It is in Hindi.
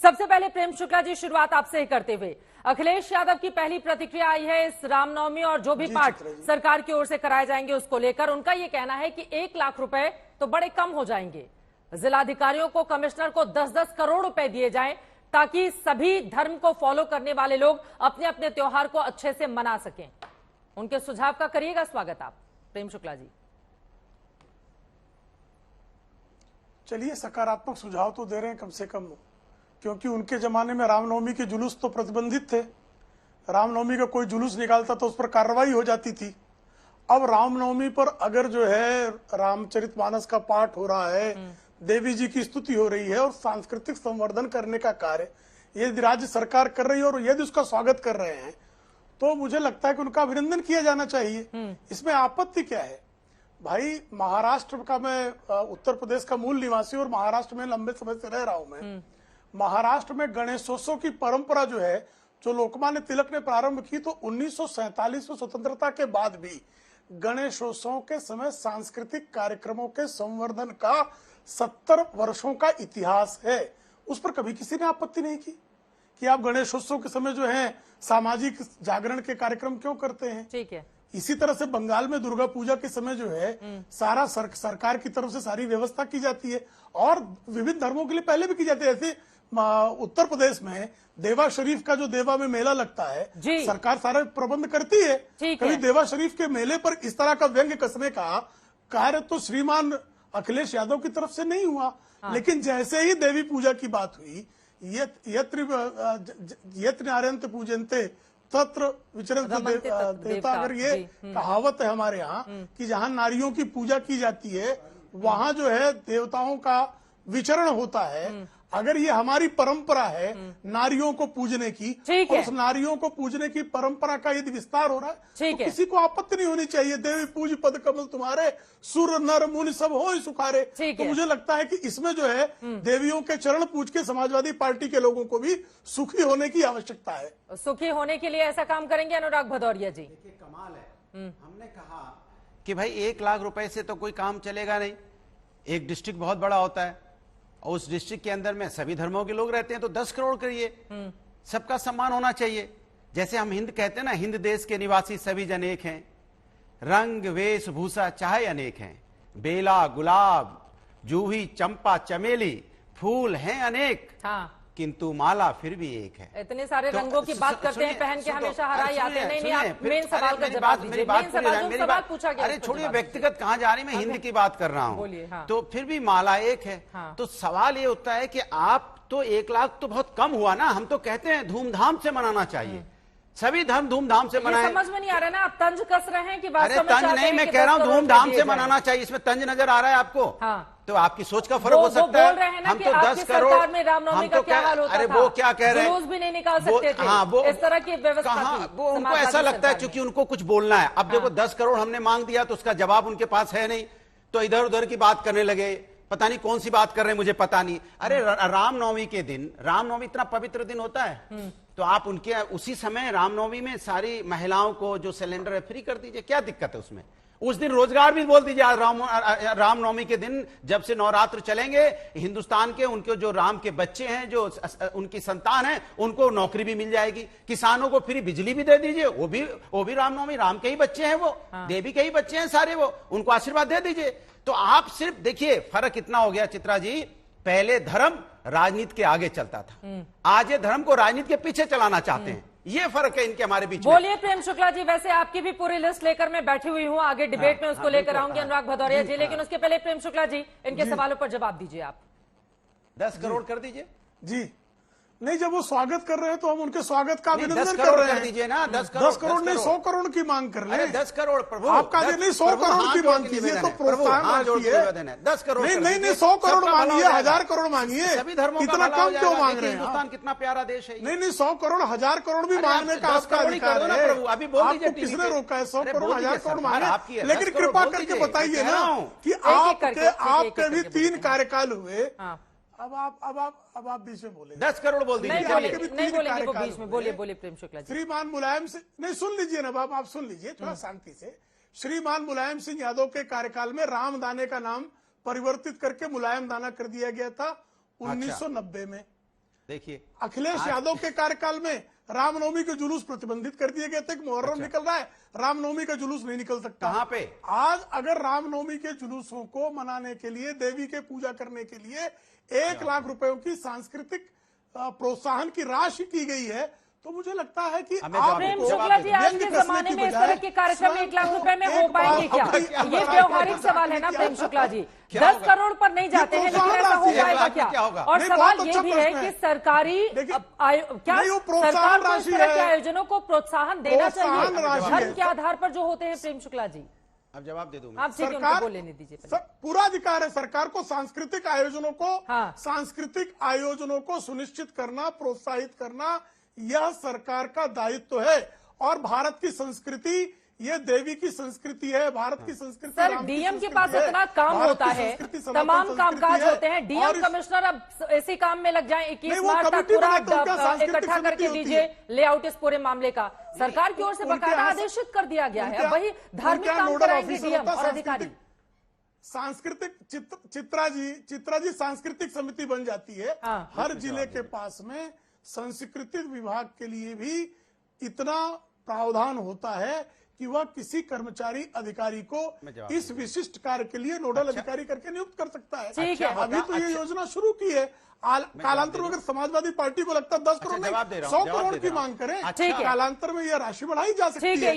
सबसे पहले प्रेम शुक्ला जी, शुरुआत आपसे ही करते हुए, अखिलेश यादव की पहली प्रतिक्रिया आई है इस रामनवमी और जो भी पाठ सरकार की ओर से कराए जाएंगे उसको लेकर। उनका ये कहना है कि 1 लाख रुपए तो बड़े कम हो जाएंगे, जिलाधिकारियों को, कमिश्नर को 10-10 करोड़ रुपए दिए जाएं ताकि सभी धर्म को फॉलो करने वाले लोग अपने अपने त्योहार को अच्छे से मना सकें। उनके सुझाव का करिएगा स्वागत आप प्रेम शुक्ला जी। चलिए, सकारात्मक सुझाव तो दे रहे हैं कम से कम, क्योंकि उनके जमाने में रामनवमी के जुलूस तो प्रतिबंधित थे। रामनवमी का कोई जुलूस निकालता तो उस पर कार्रवाई हो जाती थी। अब रामनवमी पर अगर जो है रामचरितमानस का पाठ हो रहा है, देवी जी की स्तुति हो रही है और सांस्कृतिक संवर्धन करने का कार्य यदि राज्य सरकार कर रही है और यदि उसका स्वागत कर रहे हैं तो मुझे लगता है कि उनका अभिनंदन किया जाना चाहिए। इसमें आपत्ति क्या है भाई? महाराष्ट्र का, मैं उत्तर प्रदेश का मूल निवासी और महाराष्ट्र में लंबे समय से रह रहा हूं मैं। महाराष्ट्र में गणेशोत्सव की परंपरा जो है, जो लोकमान्य तिलक ने प्रारंभ की, तो 1947 में स्वतंत्रता के बाद भी गणेशोत्सव के समय सांस्कृतिक कार्यक्रमों के संवर्धन का 70 वर्षों का इतिहास है। उस पर कभी किसी ने आपत्ति नहीं की कि आप गणेशोत्सव के समय जो है सामाजिक जागरण के कार्यक्रम क्यों करते हैं। ठीक है। इसी तरह से बंगाल में दुर्गा पूजा के समय जो है सारा सरकार की तरफ से सारी व्यवस्था की जाती है और विभिन्न धर्मों के लिए पहले भी की जाती है। ऐसे उत्तर प्रदेश में देवा शरीफ का जो देवा में मेला लगता है, सरकार सारा प्रबंध करती है। कभी देवा शरीफ के मेले पर इस तरह का व्यंग्य कसने का कार्य तो श्रीमान अखिलेश यादव की तरफ से नहीं हुआ। लेकिन जैसे ही देवी पूजा की बात हुई, यत्र नारायण पूजनते तत्र विचरण देवता, अगर ये कहावत है हमारे यहाँ कि जहाँ नारियों की पूजा की जाती है वहां जो है देवताओं का विचरण होता है। अगर ये हमारी परंपरा है नारियों को पूजने की, और उस नारियों को पूजने की परंपरा का यदि विस्तार हो रहा है तो किसी को आपत्ति नहीं होनी चाहिए। देवी पूज पद कमल तुम्हारे, सुर नर मुनि सब हो सुखारे। तो मुझे लगता है कि इसमें जो है देवियों के चरण पूज के समाजवादी पार्टी के लोगों को भी सुखी होने की आवश्यकता है। सुखी होने के लिए ऐसा काम करेंगे अनुराग भदौरिया जी? देखिए, कमाल है। हमने कहा कि भाई 1 लाख रुपए से तो कोई काम चलेगा नहीं। एक डिस्ट्रिक्ट बहुत बड़ा होता है और उस डिस्ट्रिक्ट के अंदर में सभी धर्मों के लोग रहते हैं, तो 10 करोड़ करिए। सबका सम्मान होना चाहिए। जैसे हम हिंद कहते हैं ना, हिंद देश के निवासी सभी जन एक हैं, रंग वेशभूषा चाहे अनेक हैं, बेला गुलाब जूही चंपा चमेली फूल हैं अनेक, किंतु माला फिर भी एक है। इतने सारे रंगों की बात करते हैं, पहन के हमेशा हरा ही आते हैं। नहीं, आप मेन सवाल का जवाब दीजिए। मेन सवाल पूछा गया। अरे छोड़िए, व्यक्तिगत कहाँ जा रही, मैं हिंद की बात कर रहा हूँ। तो फिर भी माला एक है। तो सवाल ये होता है कि आप तो 1 लाख तो बहुत कम हुआ ना। हम तो कहते हैं धूमधाम से मनाना चाहिए, सभी धर्म धूमधाम से मनाएं। समझ में नहीं आ रहा ना, आप तंज कस रहे हैं कि अरे तंज नहीं, मैं कह रहा हूँ धूमधाम से मनाना चाहिए। इसमें तंज नजर आ रहा है आपको? तो आपकी सोच का फर्क हो सकता है। हम तो 10 करोड़ में रामनवमी का क्या हाल होता था? अरे वो क्या कह रहे हैं, जुलूस भी नहीं निकाल सकते थे। हाँ, वो इस तरह की व्यवस्था थी। वो उनको ऐसा लगता है क्योंकि उनको कुछ बोलना है। अब देखो 10 करोड़ हमने मांग दिया तो उसका जवाब उनके पास है नहीं, तो इधर उधर की बात करने लगे। पता नहीं कौन सी बात कर रहे हैं, मुझे पता नहीं। अरे रामनवमी के दिन, रामनवमी इतना पवित्र दिन होता है, तो आप उनके उसी समय रामनवमी में सारी महिलाओं को जो सिलेंडर है फ्री कर दीजिए। क्या दिक्कत है उसमें? उस दिन रोजगार भी बोल दीजिए। रामनवमी के दिन जब से नवरात्र चलेंगे हिंदुस्तान के, उनके जो राम के बच्चे हैं, जो उनकी संतान है, उनको नौकरी भी मिल जाएगी। किसानों को फ्री बिजली भी दे दीजिए, वो भी रामनवमी, राम के ही बच्चे हैं, वो देवी के ही बच्चे हैं सारे, वो उनको आशीर्वाद दे दीजिए। तो आप सिर्फ देखिए फर्क कितना हो गया चित्रा जी। पहले धर्म राजनीति के आगे चलता था, आज ये धर्म को राजनीति के पीछे चलाना चाहते हैं। ये फर्क है इनके हमारे बीच में। बोलिए प्रेम शुक्ला जी, वैसे आपकी भी पूरी लिस्ट लेकर मैं बैठी हुई हूँ, आगे डिबेट में उसको लेकर आऊंगी अनुराग भदौरिया जी, लेकिन उसके पहले प्रेम शुक्ला जी इनके सवालों पर जवाब दीजिए आप। 10 करोड़ कर दीजिए जी। नहीं, जब वो स्वागत कर रहे हैं तो हम उनके स्वागत का अभिनंदन कर रहे हैं। दीजिए ना 10 करोड़ नहीं 100 करोड़ की मांग कर ले। 10 करोड़ प्रभु आपका नहीं 100 करोड़ की मांग कीजिए तो प्रोत्साहन है। 10 करोड़ नहीं 100 करोड़ मांगिए, 1000 करोड़ मांगिए। सभी धर्मों इतना कम क्यों मांग रहे हैं? हिंदुस्तान कितना प्यारा देश है। नहीं 100 करोड़ 1000 करोड़ भी मांगने का आपका अधिकार है प्रभु। अभी बोल दीजिए, किसने रोका है? 100 करोड़ 1000 करोड़ मांगे, लेकिन कृपा करके बताइए ना कि आपके भी 3 कार्यकाल हुए। अब आप बीच में बोले। 10 करोड़ बोल दीजिए। नहीं बोलेंगे वो बीच में। बोलिए प्रेम शुक्ला जी। श्रीमान मुलायम सिंह, नहीं सुन लीजिए ना बाप, आप सुन लीजिए थोड़ा शांति से। श्रीमान मुलायम सिंह यादव के कार्यकाल में रामदाने का नाम परिवर्तित करके मुलायम दाना कर दिया गया था 1990 में। देखिए अखिलेश यादव के कार्यकाल में रामनवमी के जुलूस प्रतिबंधित कर दिए गए थे कि मुहर्रम निकल रहा है, रामनवमी का जुलूस नहीं निकल सकता। कहां पे? आज अगर रामनवमी के जुलूसों को मनाने के लिए, देवी के पूजा करने के लिए 1 लाख रुपयों की सांस्कृतिक प्रोत्साहन की राशि की गई है, तो मुझे लगता है कि आप प्रेम शुक्ला जी, आज के जमाने में इस तरह के कार्यक्रम 1 लाख रुपए में हो पाएंगे क्या? ये व्यवहारिक सवाल है ना प्रेम शुक्ला जी। 10 करोड़ पर नहीं जाते हैं, लेकिन ऐसा हो पाएगा क्या? और सवाल ये भी है कि सरकारी क्या सरकार को इस तरह के आयोजनों को प्रोत्साहन देना चाहिए धर्म के आधार पर जो होते हैं? प्रेम शुक्ला जी अब जवाब दे दूं आप, ठीक है, उनको बोलने दीजिए। पूरा अधिकार है सरकार को सांस्कृतिक आयोजनों को, हाँ। सांस्कृतिक आयोजनों को सुनिश्चित करना, प्रोत्साहित करना, यह सरकार का दायित्व है। और भारत की संस्कृति, ये देवी की संस्कृति है, भारत की संस्कृति। सर, डीएम के पास इतना काम होता है, तमाम कामकाज होते हैं, डीएम कमिश्नर अब इसी काम में लग जाए, 21 मार्च तक पूरा इकट्ठा करके दीजिए लेआउट इस पूरे मामले का। सरकार की ओर से बकायदा आदेशित कर दिया गया है, वही धार्मिक काम कराएंगे डीएम और अधिकारी। सांस्कृतिक चित्रा जी सांस्कृतिक समिति बन जाती है। हर जिले के पास में संस्कृति विभाग के लिए भी इतना प्रावधान होता है कि वह किसी कर्मचारी अधिकारी को इस विशिष्ट कार्य के लिए नोडल अधिकारी करके नियुक्त कर सकता है। ठीक है, अभी तो ये योजना शुरू की है। कालांतर में अगर समाजवादी पार्टी को लगता है 10 करोड़ नहीं 100 करोड़ की मांग करें, कालांतर में यह राशि बढ़ाई जा सकती है।